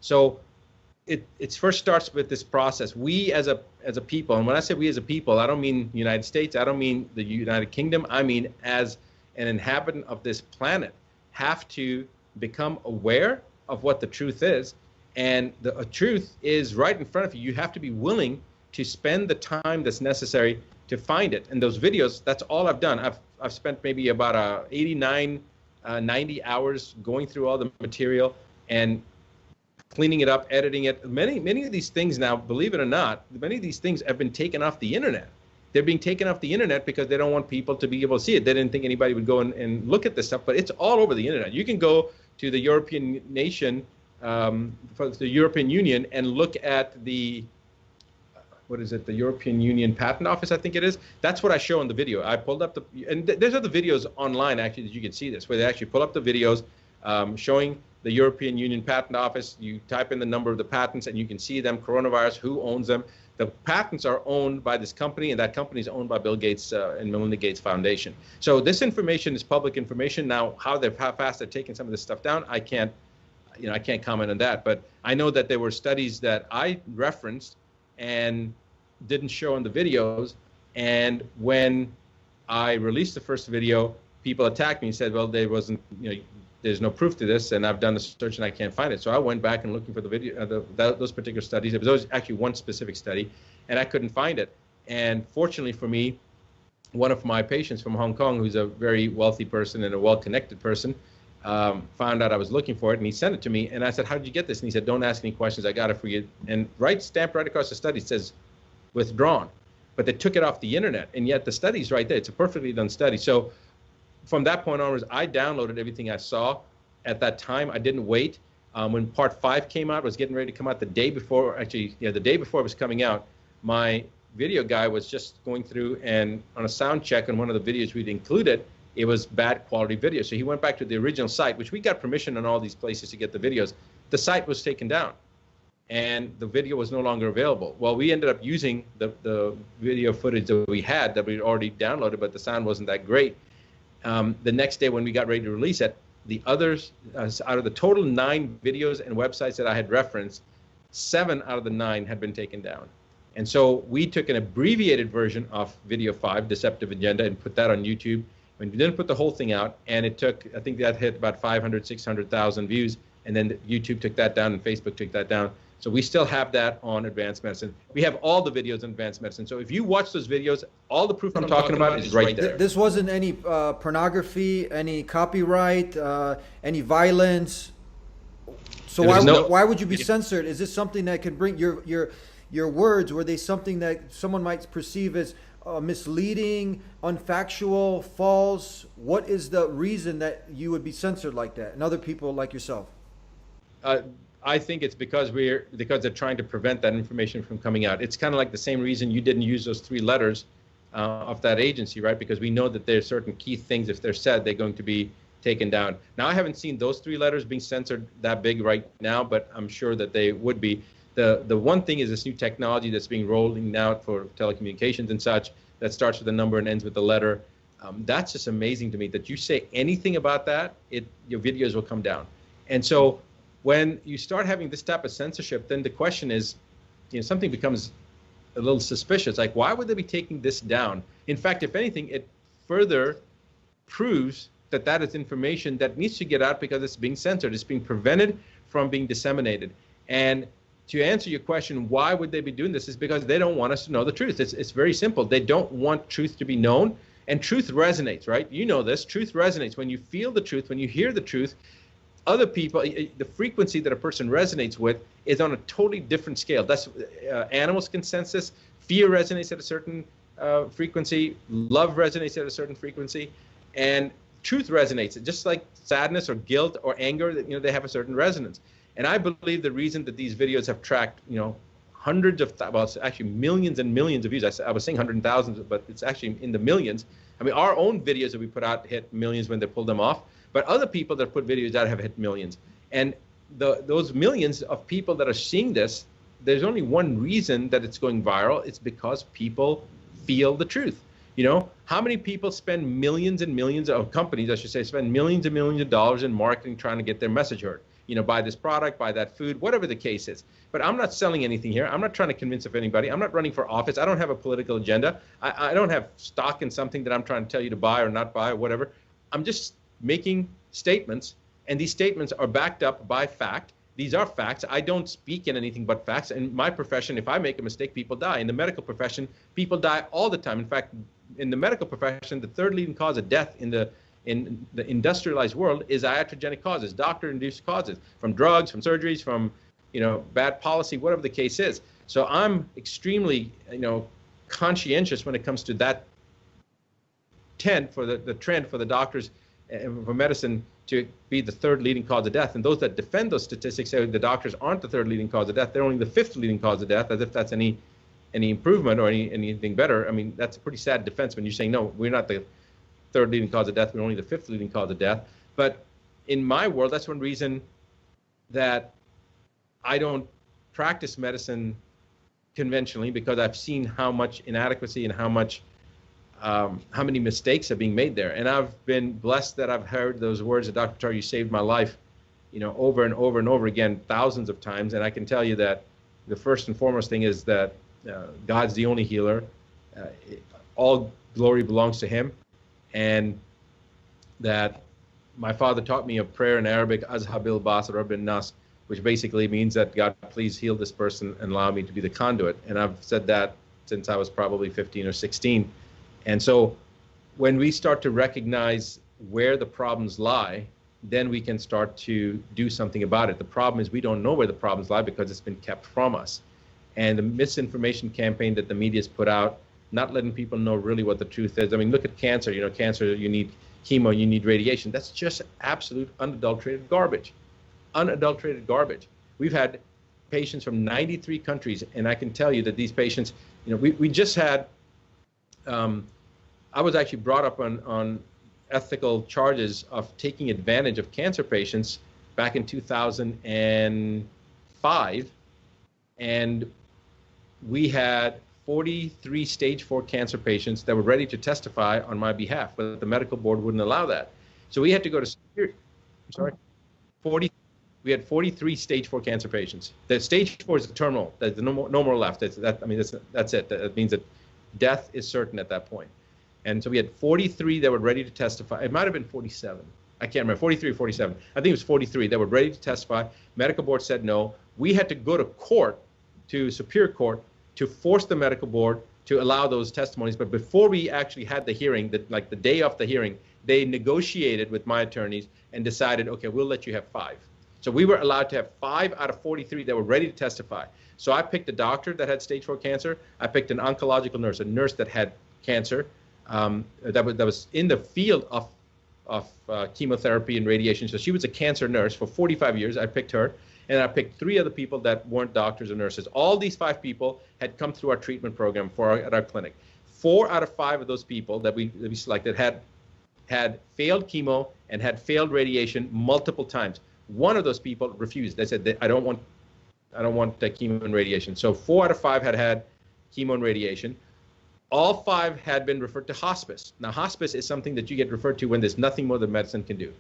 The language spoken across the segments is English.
So it first starts with this process. We as a people, and when I say we as a people, I don't mean the United States, I don't mean the United Kingdom, I mean as an inhabitant of this planet, have to become aware of what the truth is. And the truth is right in front of you. You have to be willing to spend the time that's necessary to find it. And those videos, that's all I've done. I've spent maybe about 89, 90 hours going through all the material and cleaning it up, editing it. Many of these things now, believe it or not, many of these things have been taken off the internet. They're being taken off the internet because they don't want people to be able to see it. They didn't think anybody would go and look at this stuff, but it's all over the internet. You can go to the European nation, for the European Union, and look at the, what is it, the European Union Patent Office, I think it is. That's what I show in the video. I pulled up and there's other videos online actually that you can see this, where they actually pull up the videos showing the European Union Patent Office. You type in the number of the patents and you can see them, coronavirus, who owns them. The patents are owned by this company, and that company is owned by Bill Gates and Melinda Gates Foundation. So this information is public information. Now, how fast they're taking some of this stuff down, I can't comment on that. But I know that there were studies that I referenced and didn't show in the videos. And when I released the first video, people attacked me and said, well, there wasn't, there's no proof to this, and I've done the search and I can't find it. So I went back and looking for the video, those particular studies. There was actually one specific study, and I couldn't find it. And fortunately for me, one of my patients from Hong Kong, who's a very wealthy person and a well-connected person, found out I was looking for it, and he sent it to me. And I said, how did you get this? And he said, don't ask any questions. I got it for you. And stamped right across the study says withdrawn. But they took it off the internet, and yet the study's right there. It's a perfectly done study. So from that point onwards, I downloaded everything I saw at that time. I didn't wait. When part 5 came out, it was getting ready to come out the day before, actually, the day before it was coming out, my video guy was just going through, and on a sound check on one of the videos we'd included, it was bad quality video. So he went back to the original site, which we got permission on all these places to get the videos. The site was taken down, and the video was no longer available. Well, we ended up using the video footage that we had that we'd already downloaded, but the sound wasn't that great. The next day when we got ready to release it, the others, out of the total 9 videos and websites that I had referenced, 7 out of the 9 had been taken down. And so we took an abbreviated version of video 5, Deceptive Agenda, and put that on YouTube. And we didn't put the whole thing out, and it took, I think that hit about 500, 600,000 views, and then YouTube took that down and Facebook took that down. So we still have that on Advanced Medicine. We have all the videos on Advanced Medicine. So if you watch those videos, all the proof I'm talking about is right there. This wasn't any pornography, any copyright, any violence. So why would you be censored? Is this something that could bring your words? Were they something that someone might perceive as misleading, unfactual, false? What is the reason that you would be censored like that, and other people like yourself? I think it's because they're trying to prevent that information from coming out. It's kind of like the same reason you didn't use those 3 letters of that agency, right? Because we know that there's certain key things, if they're said, they're going to be taken down. Now, I haven't seen those 3 letters being censored that big right now, but I'm sure that they would be. The one thing is this new technology that's being rolling out for telecommunications and such that starts with a number and ends with a letter. That's just amazing to me that you say anything about that, your videos will come down. And so when you start having this type of censorship, then the question is, something becomes a little suspicious. Like, why would they be taking this down? In fact, if anything, it further proves that that is information that needs to get out because it's being censored. It's being prevented from being disseminated. And to answer your question, why would they be doing this? Is because they don't want us to know the truth. It's very simple. They don't want truth to be known, and truth resonates, right? You know this. Truth resonates. When you feel the truth, when you hear the truth, other people, the frequency that a person resonates with is on a totally different scale. That's animals can sense this. Fear resonates at a certain frequency. Love resonates at a certain frequency, and truth resonates. Just like sadness or guilt or anger, they have a certain resonance. And I believe the reason that these videos have tracked, hundreds of, well, actually millions and millions of views. I was saying hundreds and thousands, but it's actually in the millions. I mean, our own videos that we put out hit millions when they pulled them off. But other people that put videos out have hit millions. And those millions of people that are seeing this, there's only one reason that it's going viral. It's because people feel the truth. How many people spend millions and millions of companies, I should say, spend millions and millions of dollars in marketing trying to get their message heard? buy this product, buy that food, whatever the case is. But I'm not selling anything here. I'm not trying to convince of anybody. I'm not running for office. I don't have a political agenda. I don't have stock in something that I'm trying to tell you to buy or not buy or whatever. I'm just making statements, and these statements are backed up by fact. These are facts. I don't speak in anything but facts. In my profession, if I make a mistake, people die. In the medical profession, people die all the time. In fact, in the medical profession, the third leading cause of death in the industrialized world is iatrogenic causes, doctor-induced causes, from drugs, from surgeries, from bad policy, whatever the case is. So I'm extremely conscientious when it comes to that trend for the trend for the doctors for medicine to be the third leading cause of death. And those that defend those statistics say the doctors aren't the third leading cause of death. They're only the fifth leading cause of death, as if that's any improvement or anything better. I mean, that's a pretty sad defense when you're saying, no, we're not the third leading cause of death, we're only the fifth leading cause of death. But in my world, that's one reason that I don't practice medicine conventionally, because I've seen how much inadequacy and how many mistakes are being made there. And I've been blessed that I've heard those words of Dr. Buttar, you saved my life, over and over and over again, thousands of times. And I can tell you that the first and foremost thing is that God's the only healer. All glory belongs to him. And that my father taught me a prayer in Arabic, Azhabil Bas Rabbin Nas, which basically means that God, please heal this person and allow me to be the conduit. And I've said that since I was probably 15 or 16. And so when we start to recognize where the problems lie, then we can start to do something about it. The problem is we don't know where the problems lie because it's been kept from us. And the misinformation campaign that the media's put out, not letting people know really what the truth is. I mean, look at cancer. Cancer, you need chemo, you need radiation. That's just absolute unadulterated garbage. Unadulterated garbage. We've had patients from 93 countries, and I can tell you that these patients, we just had, I was actually brought up on ethical charges of taking advantage of cancer patients back in 2005, and we had 43 stage 4 cancer patients that were ready to testify on my behalf, but the medical board wouldn't allow that. So we had to go to, we had 43 stage 4 cancer patients. The stage 4 is the terminal. There's no more left. That's it. That means that death is certain at that point. And so we had 43 that were ready to testify. It might have been 47. I can't remember, 43 or 47. I think it was 43 that were ready to testify. Medical board said no. We had to go to court, to Superior Court, to force the medical board to allow those testimonies. But before we actually had the hearing, the day of the hearing, they negotiated with my attorneys and decided, okay, we'll let you have 5. So we were allowed to have 5 out of 43 that were ready to testify. So I picked a doctor that had stage 4 cancer. I picked an oncological nurse, a nurse that had cancer, that was in the field of chemotherapy and radiation. So she was a cancer nurse for 45 years. I picked her. And I picked 3 other people that weren't doctors or nurses. All these 5 people had come through our treatment program at our clinic. 4 out of 5 of those people that we selected had failed chemo and had failed radiation multiple times. 1 of those people refused. They said, I don't want chemo and radiation. So 4 out of 5 had chemo and radiation. All 5 had been referred to hospice. Now, hospice is something that you get referred to when there's nothing more that medicine can do.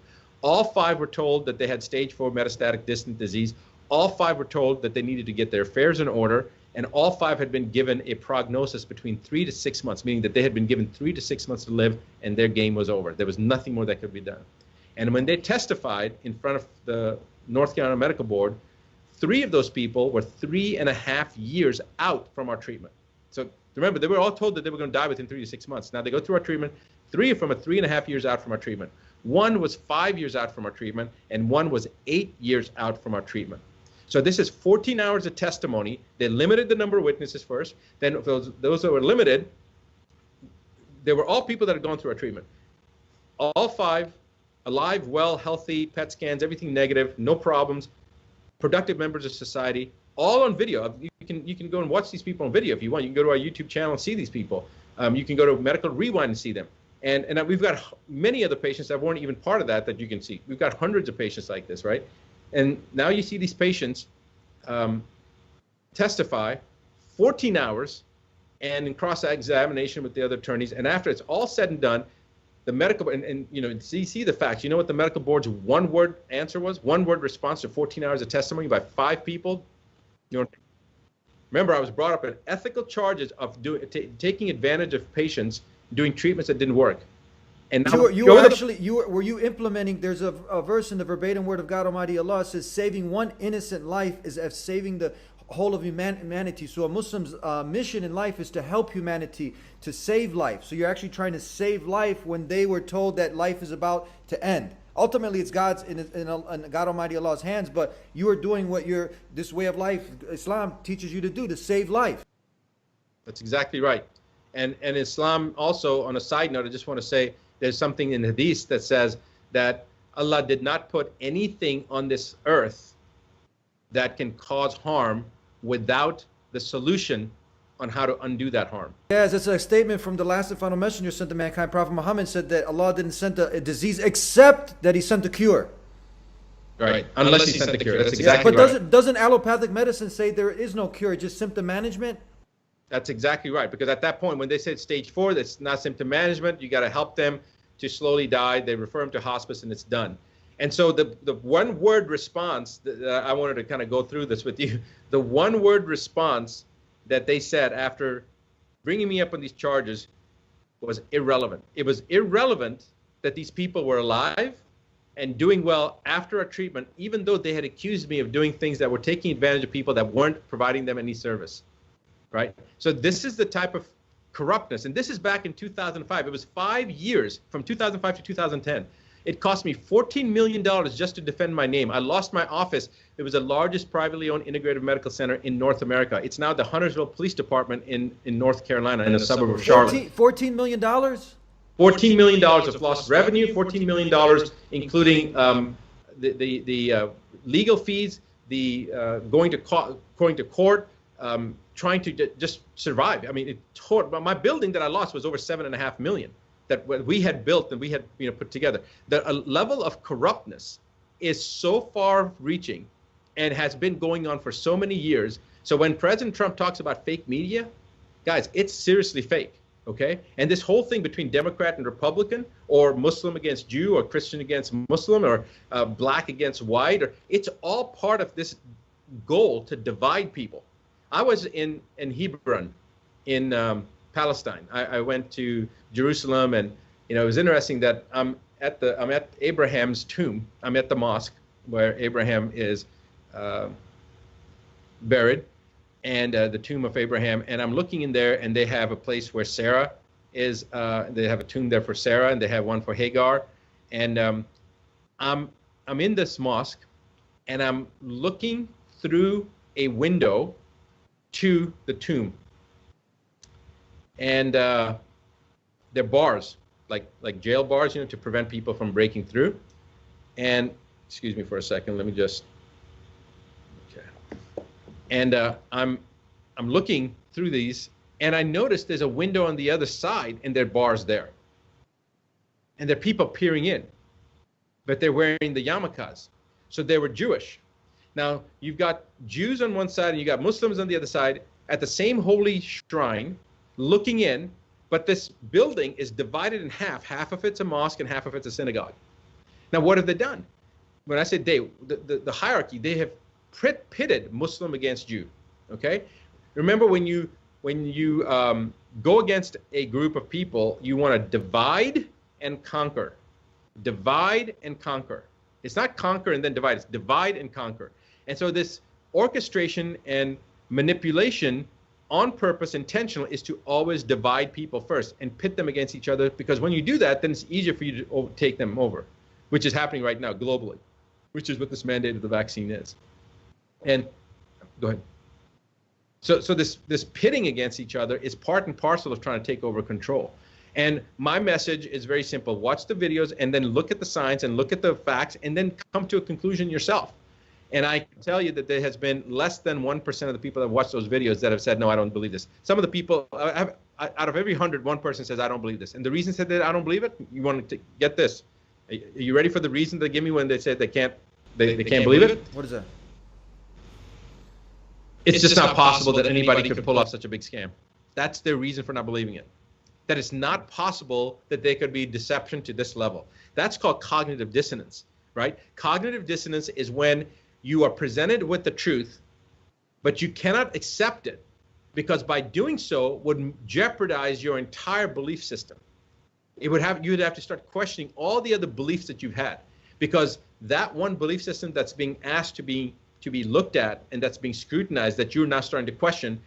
All 5 were told that they had stage 4 metastatic distant disease. All 5 were told that they needed to get their affairs in order. And all 5 had been given a prognosis between 3 to 6 months, meaning that they had been given 3 to 6 months to live, and their game was over. There was nothing more that could be done. And when they testified in front of the North Carolina Medical Board, 3 of those people were 3.5 years out from our treatment. So remember, they were all told that they were going to die within 3 to 6 months. Now they go through our treatment. 3 of them are 3.5 years out from our treatment. 1 was 5 years out from our treatment, and 1 was 8 years out from our treatment. So this is 14 hours of testimony. They limited the number of witnesses first. Then those that were limited, they were all people that had gone through our treatment. All 5, alive, well, healthy, PET scans, everything negative, no problems, productive members of society, all on video. You can go and watch these people on video if you want. You can go to our YouTube channel and see these people. You can go to Medical Rewind and see them. And we've got many other patients that weren't even part of that you can see. We've got hundreds of patients like this, right? And now you see these patients testify 14 hours and in cross-examination with the other attorneys. And after it's all said and done, the medical, and you know, see the facts. You know what the medical board's one-word answer was? One-word response to 14 hours of testimony by 5 people. You know, remember, I was brought up in ethical charges of taking advantage of patients, doing treatments that didn't work. And now were you implementing? There's a verse in the verbatim word of God Almighty Allah says, saving one innocent life is as saving the whole of humanity. So a Muslim's mission in life is to help humanity, to save life. So you're actually trying to save life when they were told that life is about to end. Ultimately, it's God's in God Almighty Allah's hands, but you are doing what this way of life, Islam teaches you to do, to save life. That's exactly right. And Islam also, on a side note, I just want to say, there's something in Hadith that says that Allah did not put anything on this earth that can cause harm without the solution on how to undo that harm. Yes, it's a statement from the last and final messenger sent to mankind. Prophet Muhammad said that Allah didn't send a disease except that he sent a cure. Right, unless he sent the cure. That's exactly right. But doesn't allopathic medicine say there is no cure, just symptom management? That's exactly right, because at that point, when they said stage 4, that's not symptom management. You got to help them to slowly die. They refer them to hospice, and it's done. And so the one-word response that I wanted to kind of go through this with you. The one-word response that they said after bringing me up on these charges was irrelevant. It was irrelevant that these people were alive and doing well after a treatment, even though they had accused me of doing things that were taking advantage of people that weren't providing them any service. Right? So this is the type of corruptness. And this is back in 2005. It was 5 years, from 2005 to 2010. It cost me $14 million just to defend my name. I lost my office. It was the largest privately owned integrated medical center in North America. It's now the Huntersville Police Department in North Carolina, in a suburb of Charlotte. $14 million? $14 million of lost revenue, $14 million, including the legal fees, the going to court, trying to just survive. I mean, my building that I lost was over $7.5 million that we had built and we had put together. The level of corruptness is so far-reaching and has been going on for so many years. So when President Trump talks about fake media, guys, it's seriously fake. Okay, and this whole thing between Democrat and Republican, or Muslim against Jew, or Christian against Muslim, or black against white, it's all part of this goal to divide people. I was in Hebron, in Palestine. I went to Jerusalem, and it was interesting that I'm at Abraham's tomb. I'm at the mosque where Abraham is buried, and the tomb of Abraham. And I'm looking in there, and they have a place where Sarah is. They have a tomb there for Sarah, and they have one for Hagar. And I'm in this mosque, and I'm looking through a window to the tomb, and they're bars, like jail bars, to prevent people from breaking through. And excuse me for a second, let me just. Okay. And I'm looking through these, and I noticed there's a window on the other side, and there are bars there, and there are people peering in, but they're wearing the yarmulkes, so they were Jewish. Now, you've got Jews on one side and you got Muslims on the other side at the same holy shrine looking in, but this building is divided in half. Half of it's a mosque and half of it's a synagogue. Now, what have they done? When I say the hierarchy, they have pitted Muslim against Jew, okay? Remember, when you go against a group of people, you want to divide and conquer. Divide and conquer. It's not conquer and then divide, it's divide and conquer. And so this orchestration and manipulation on purpose, intentional, is to always divide people first and pit them against each other, because when you do that, then it's easier for you to take them over, which is happening right now globally, which is what this mandate of the vaccine is. And go ahead. So this pitting against each other is part and parcel of trying to take over control. And my message is very simple. Watch the videos and then look at the science and look at the facts and then come to a conclusion yourself. And I can tell you that there has been less than 1% of the people that watch those videos that have said, no, I don't believe this. Some of the people, out of every 100, one person says, I don't believe this. And the reason said that I don't believe it, you want to get this. Are you ready for the reason they give me when they say they can't believe it? What is that? It's just not possible that anybody could pull off such a big scam. That's their reason for not believing it. that it's not possible that there could be deception to this level. That's called cognitive dissonance, right? Cognitive dissonance is when you are presented with the truth, but you cannot accept it because by doing so would jeopardize your entire belief system. You'd have to start questioning all the other beliefs that you've had, because that one belief system that's being asked to be looked at and that's being scrutinized, that you're now starting to question,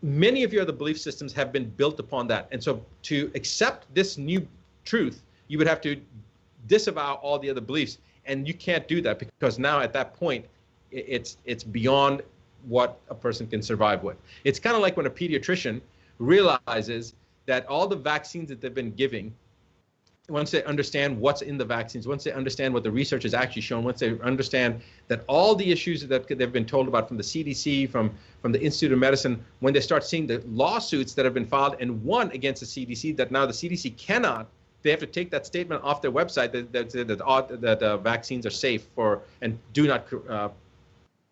many of your other belief systems have been built upon that. And so to accept this new truth, you would have to disavow all the other beliefs. And you can't do that because now at that point, it's beyond what a person can survive with. It's kind of like when a pediatrician realizes that all the vaccines that they've been giving, once they understand what's in the vaccines, once they understand what the research has actually shown, once they understand that all the issues that they've been told about from the CDC, from the Institute of Medicine, when they start seeing the lawsuits that have been filed and won against the CDC, that now the CDC cannot, they have to take that statement off their website that vaccines are safe for and do not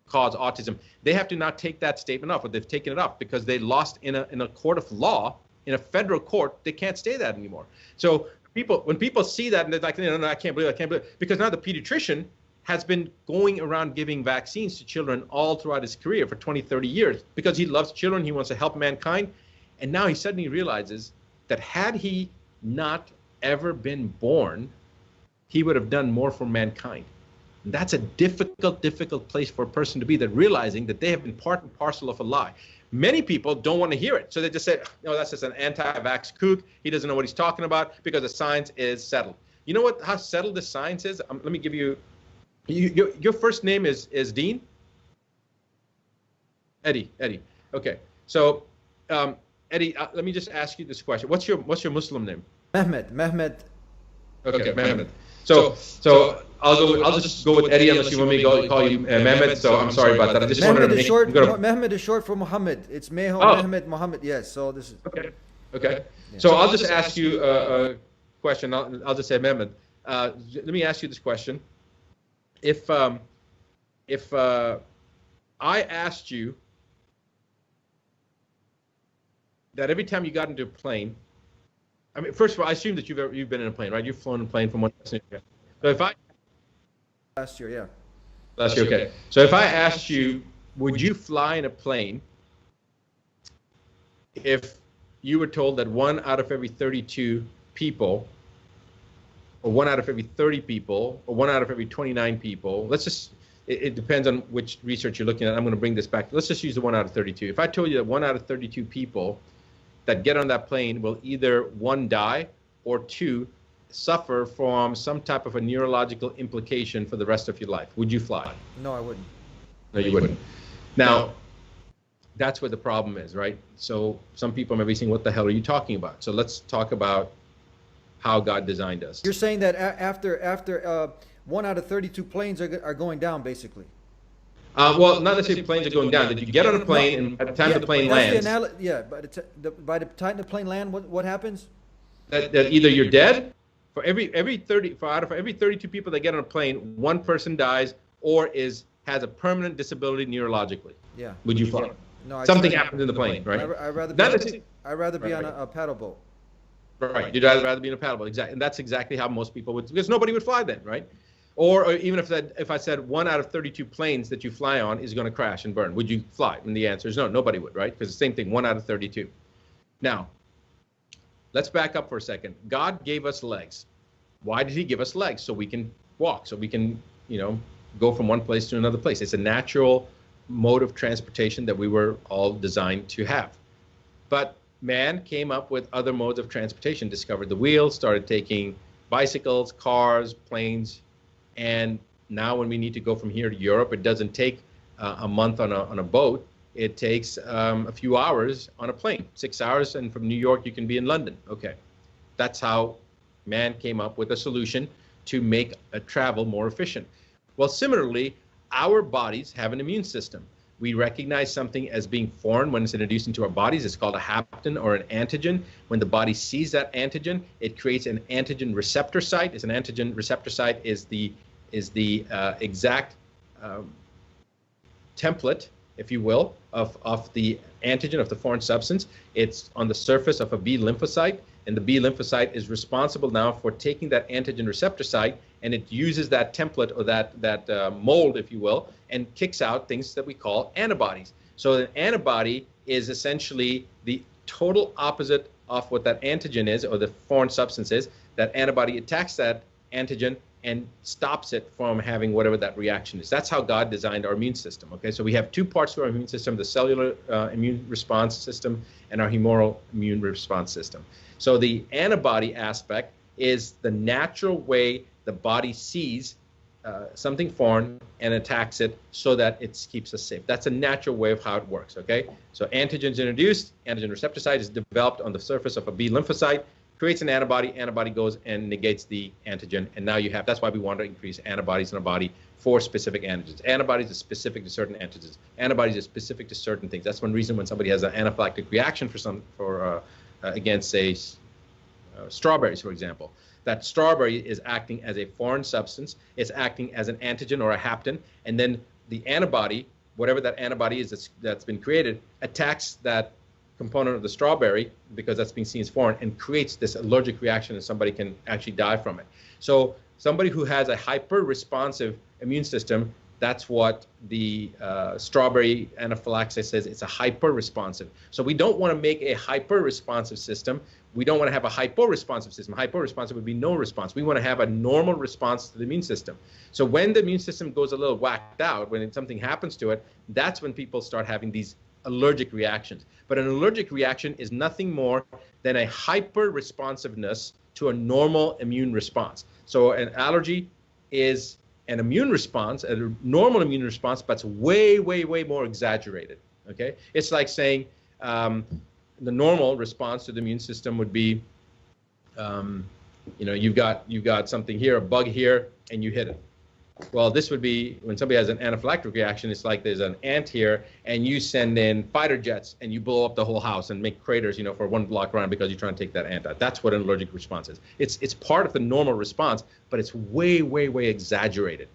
cause autism. They have to now take that statement off, or they've taken it off because they lost in a court of law, in a federal court. They can't say that anymore. So when people see that and they're like, no, I can't believe it, because now the pediatrician has been going around giving vaccines to children all throughout his career for 20, 30 years because he loves children, he wants to help mankind. And now he suddenly realizes that had he not ever been born, he would have done more for mankind. And that's a difficult place for a person to be, that realizing that they have been part and parcel of a lie. Many people don't want to hear it. So they just say, no, that's just an anti-vax kook. He doesn't know what he's talking about because the science is settled. You know how settled the science is? Let me give you, your first name is Deen? Eddie. Okay. So, Eddie, let me just ask you this question. What's your Muslim name? Mehmet. Okay, Mehmet. So I'll just go with Eddie unless you want me to call you Mehmet. So I'm sorry about that. I just wanted to make Mehmet is short for Muhammad. It's Meho Mehmet Muhammad. Yes. So this is okay. Yeah. So I'll just ask you a question. I'll just say Mehmet. Let me ask you this question. If I asked you that every time you got into a plane, I mean, first of all, I assume that you've been in a plane, right? You've flown in a plane from one destination. So if I last year, yeah. Last year, okay. So if I asked you, would you fly in a plane if you were told that 1 out of every 32 people, or 1 out of every 30 people, or 1 out of every 29 people, it depends on which research you're looking at. I'm going to bring this back. Let's just use the 1 out of 32. If I told you that 1 out of 32 people that get on that plane will either 1, die, or 2, suffer from some type of a neurological implication for the rest of your life, would you fly? No, I wouldn't. No, you wouldn't. Now, that's where the problem is, right? So some people may be saying, what the hell are you talking about? So let's talk about how God designed us. You're saying that after 1 out of 32 planes are going down, basically. Well, not necessarily planes are going down. That you get on a plane, and at the time the plane lands. By the time the plane lands, what happens? That either you're dead, for every 32 people that get on a plane, 1 person dies or has a permanent disability neurologically. Yeah. Would you fly? No. Something happens in the plane, right? I'd rather be on a paddle boat. Right. You'd rather be in a paddle boat, exactly, and that's exactly how most people would, because nobody would fly then, right? Or even if I said 1 out of 32 planes that you fly on is going to crash and burn, would you fly? And the answer is no, nobody would, right? Because the same thing, 1 out of 32. Now, let's back up for a second. God gave us legs. Why did he give us legs? So we can walk, so we can, go from one place to another place. It's a natural mode of transportation that we were all designed to have. But man came up with other modes of transportation, discovered the wheel, started taking bicycles, cars, planes, and now when we need to go from here to Europe, it doesn't take a month on a boat. It takes a few hours on a plane, 6 hours, and from New York you can be in London. Okay, that's how man came up with a solution to make a travel more efficient. Well, similarly, our bodies have an immune system. We recognize something as being foreign when it's introduced into our bodies. It's called a hapten or an antigen. When the body sees that antigen, it creates an antigen receptor site. An antigen receptor site is the exact template, if you will, of the antigen, of the foreign substance. It's on the surface of a B lymphocyte. and the B lymphocyte is responsible now for taking that antigen receptor site, and it uses that template or that mold, if you will, and kicks out things that we call antibodies. So an antibody is essentially the total opposite of what that antigen is, or the foreign substance is. That antibody attacks that antigen and stops it from having whatever that reaction is. That's how God designed our immune system. Okay, so we have two parts to our immune system: the cellular immune response system and our humoral immune response system. So the antibody aspect is the natural way the body sees something foreign and attacks it so that it keeps us safe. That's a natural way of how it works. Okay, so antigens introduced, antigen receptor site is developed on the surface of a B lymphocyte, creates an antibody, antibody goes and negates the antigen, and now you have, that's why we want to increase antibodies in our body for specific antigens. Antibodies are specific to certain antigens. Antibodies are specific to certain things. That's one reason when somebody has an anaphylactic reaction against, say, strawberries, for example. That strawberry is acting as a foreign substance, it's acting as an antigen or a hapten, and then the antibody, whatever that antibody is that's been created, attacks that component of the strawberry, because that's being seen as foreign, and creates this allergic reaction, and somebody can actually die from it. So somebody who has a hyper-responsive immune system, that's what the strawberry anaphylaxis says. It's a hyper-responsive. So we don't want to make a hyper-responsive system. We don't want to have a hypo-responsive system. Hypo-responsive would be no response. We want to have a normal response to the immune system. So when the immune system goes a little whacked out, when something happens to it, that's when people start having these allergic reactions. But an allergic reaction is nothing more than a hyper-responsiveness to a normal immune response. So an allergy is an immune response, a normal immune response, but it's way, way, way more exaggerated. Okay, it's like saying the normal response to the immune system would be, you've got something here, a bug here, and you hit it. Well, this would be when somebody has an anaphylactic reaction. It's like there's an ant here, and you send in fighter jets, and you blow up the whole house and make craters, for 1 block around because you're trying to take that ant out. That's what an allergic response is. It's part of the normal response, but it's way, way, way exaggerated.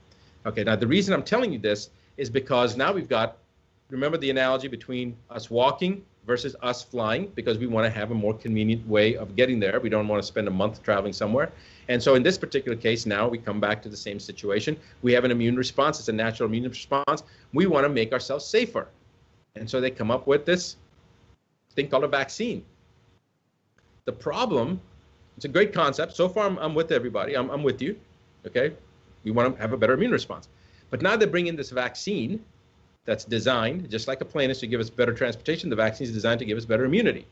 Okay, now the reason I'm telling you this is because now we've got, remember the analogy between us walking versus us flying, because we want to have a more convenient way of getting there. We don't want to spend a month traveling somewhere. And so in this particular case, now we come back to the same situation. We have an immune response. It's a natural immune response. We want to make ourselves safer. And so they come up with this thing called a vaccine. The problem, it's a great concept. So far, I'm with everybody. I'm with you. Okay? We want to have a better immune response. But now they bring in this vaccine that's designed, just like a plane is to give us better transportation, the vaccine is designed to give us better immunity.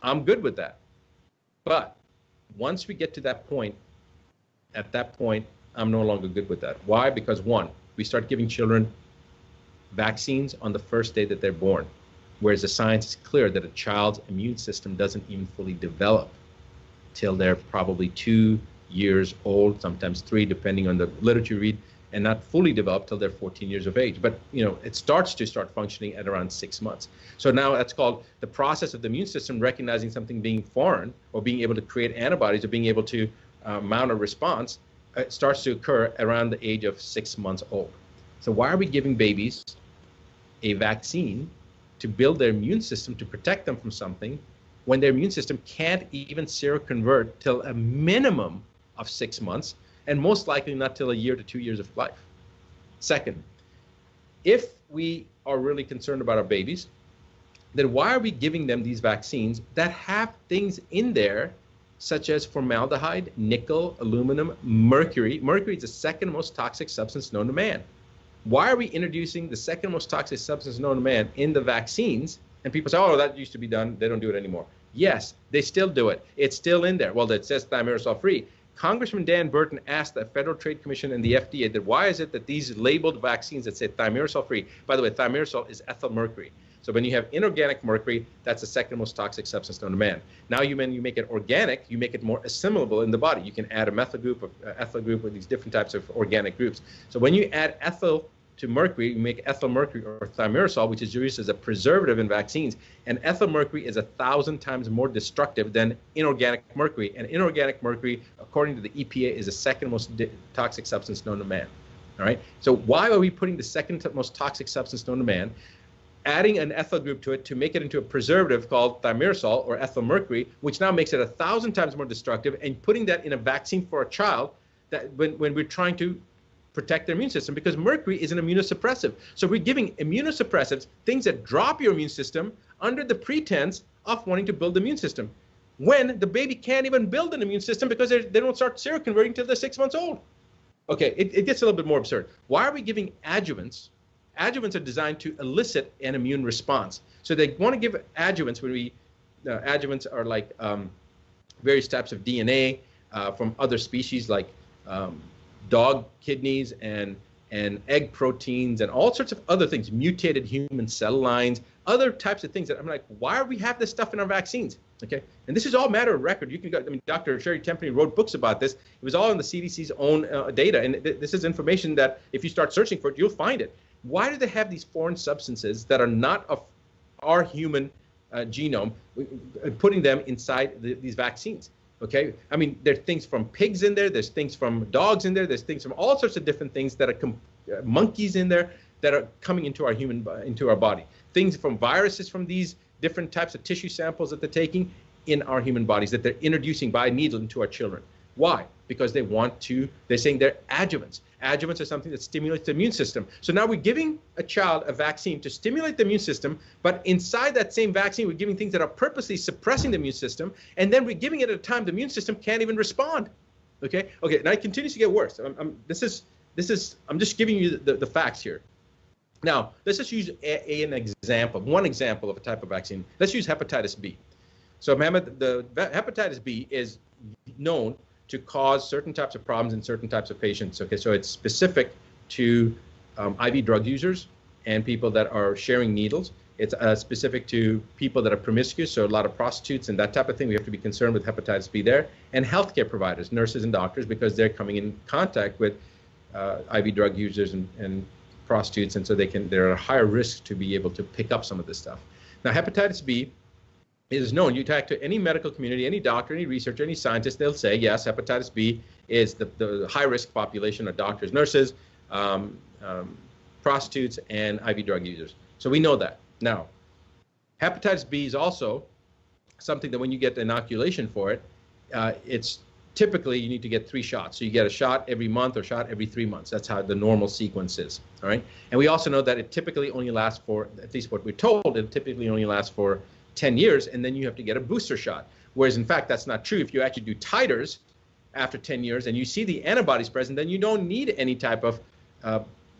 I'm good with that. But once we get to that point, at that point, I'm no longer good with that. Why? Because one, we start giving children vaccines on the first day that they're born, whereas the science is clear that a child's immune system doesn't even fully develop till they're probably 2 years old, sometimes 3, depending on the literature you read, and not fully developed till they're 14 years of age. But it starts to start functioning at around 6 months. So now that's called the process of the immune system recognizing something being foreign, or being able to create antibodies, or being able to mount a response. It starts to occur around the age of 6 months old. So why are we giving babies a vaccine to build their immune system to protect them from something when their immune system can't even seroconvert till a minimum of 6 months, and most likely not till 1 year to 2 years of life? Second, if we are really concerned about our babies, then why are we giving them these vaccines that have things in there such as formaldehyde, nickel, aluminum, mercury? Mercury is the second most toxic substance known to man. Why are we introducing the second most toxic substance known to man in the vaccines? And people say, oh, that used to be done. They don't do it anymore. Yes, they still do it. It's still in there. Well, it says thimerosal free. Congressman Dan Burton asked the Federal Trade Commission and the FDA that why is it that these labeled vaccines that say thimerosal free, by the way, thimerosal is ethyl mercury. So when you have inorganic mercury, that's the second most toxic substance known to man. Now you make it organic, you make it more assimilable in the body. You can add a methyl group, ethyl group, or these different types of organic groups. So when you add ethyl to mercury, you make ethyl mercury or thimerosal, which is used as a preservative in vaccines. And ethyl mercury is 1,000 times more destructive than inorganic mercury. And inorganic mercury, according to the EPA, is the second most toxic substance known to man. All right. So why are we putting the second most toxic substance known to man adding an ethyl group to it to make it into a preservative called thimerosal or ethyl mercury, which now makes it 1,000 times more destructive, and putting that in a vaccine for a child that when we're trying to protect their immune system, because mercury is an immunosuppressive. So we're giving immunosuppressives, things that drop your immune system under the pretense of wanting to build the immune system, when the baby can't even build an immune system because they don't start seroconverting till they're 6 months old. Okay, it gets a little bit more absurd. Why are we giving adjuvants? Adjuvants are designed to elicit an immune response. So they want to give adjuvants when adjuvants are like various types of DNA from other species, like dog kidneys and egg proteins and all sorts of other things, mutated human cell lines, other types of things that I'm like, why do we have this stuff in our vaccines? Okay, and this is all matter of record. You can go, I mean, Dr. Sherry Tempany wrote books about this. It was all in the CDC's own data, and this is information that if you start searching for it, you'll find it. Why do they have these foreign substances that are not of our human genome, putting them inside these vaccines? Okay, I mean, there's things from pigs in there, there's things from dogs in there, there's things from all sorts of different things that are monkeys in there that are coming into our body. Things from viruses from these different types of tissue samples that they're taking in our human bodies that they're introducing by needle into our children. Why? Because they're saying they're adjuvants. Adjuvants are something that stimulates the immune system. So now we're giving a child a vaccine to stimulate the immune system, but inside that same vaccine, we're giving things that are purposely suppressing the immune system, and then we're giving it at a time the immune system can't even respond. Okay, now it continues to get worse. I'm just giving you the facts here. Now, let's just use one example of a type of vaccine. Let's use hepatitis B. So, Mohammed, the hepatitis B is known to cause certain types of problems in certain types of patients. Okay, so it's specific to IV drug users and people that are sharing needles. It's specific to people that are promiscuous, so a lot of prostitutes and that type of thing. We have to be concerned with hepatitis B there. And healthcare providers, nurses and doctors, because they're coming in contact with IV drug users and prostitutes, and so they're at a higher risk to be able to pick up some of this stuff. Now, hepatitis B is known. You talk to any medical community, any doctor, any researcher, any scientist, they'll say, yes, hepatitis B is the high-risk population of doctors, nurses, prostitutes, and IV drug users. So we know that. Now, hepatitis B is also something that when you get the inoculation for it, it's typically you need to get 3 shots. So you get a shot every month or shot every 3 months. That's how the normal sequence is, all right? And we also know that it typically only lasts for, at least what we're told, it typically only lasts for 10 years, and then you have to get a booster shot. Whereas, in fact, that's not true. If you actually do titers after 10 years and you see the antibodies present, then you don't need any type of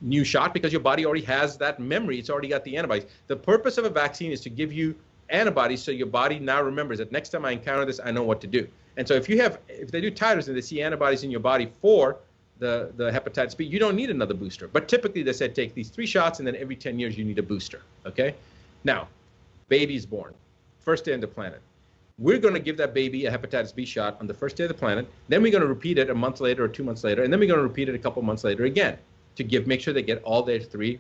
new shot because your body already has that memory. It's already got the antibodies. The purpose of a vaccine is to give you antibodies so your body now remembers that next time I encounter this, I know what to do. And so if they do titers and they see antibodies in your body for the hepatitis B, you don't need another booster. But typically they said take these 3 shots and then every 10 years you need a booster, okay? Now, baby's born, first day on the planet. We're going to give that baby a hepatitis B shot on the first day of the planet. Then we're going to repeat it a month later or 2 months later. And then we're going to repeat it a couple months later again to make sure they get all their 3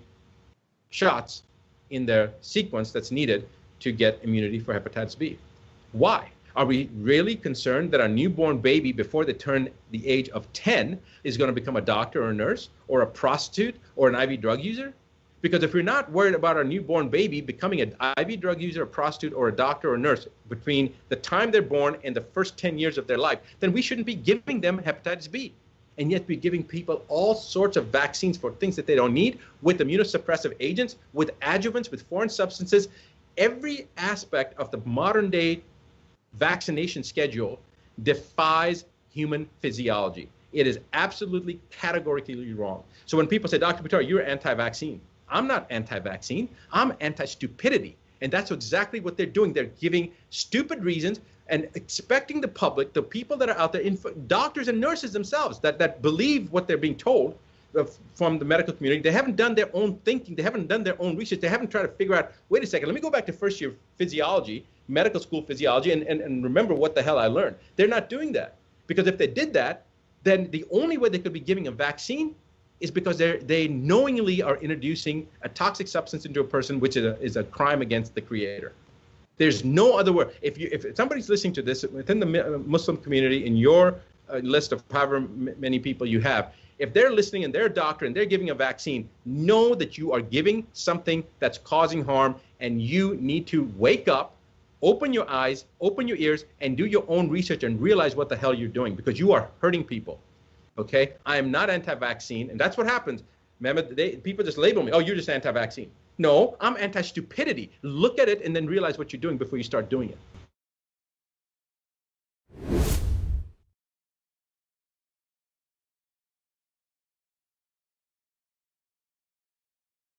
shots in their sequence that's needed to get immunity for hepatitis B. Why? Are we really concerned that our newborn baby, before they turn the age of 10, is going to become a doctor or a nurse or a prostitute or an IV drug user? Because if we're not worried about our newborn baby becoming an IV drug user, a prostitute, or a doctor or a nurse between the time they're born and the first 10 years of their life, then we shouldn't be giving them hepatitis B. And yet we're giving people all sorts of vaccines for things that they don't need, with immunosuppressive agents, with adjuvants, with foreign substances. Every aspect of the modern day vaccination schedule defies human physiology. It is absolutely categorically wrong. So when people say, Dr. Buttar, you're anti-vaccine. I'm not anti-vaccine. I'm anti-stupidity. And that's exactly what they're doing. They're giving stupid reasons and expecting the public, the people that are out there, doctors and nurses themselves that believe what they're being told from the medical community. They haven't done their own thinking. They haven't done their own research. They haven't tried to figure out, wait a second, let me go back to first year physiology, medical school physiology, and remember what the hell I learned. They're not doing that. Because if they did that, then the only way they could be giving a vaccine is because they knowingly are introducing a toxic substance into a person, which is a crime against the creator. There's no other word. If somebody's listening to this within the Muslim community, in your list of however many people you have, If they're listening and they're a doctor and they're giving a vaccine, know that you are giving something that's causing harm, and you need to wake up, open your eyes, open your ears, and do your own research and realize what the hell you're doing, because you are hurting people. Okay? I am not anti-vaccine, and that's what happens. Remember, people just label me, oh, you're just anti-vaccine. No, I'm anti-stupidity. Look at it and then realize what you're doing before you start doing it.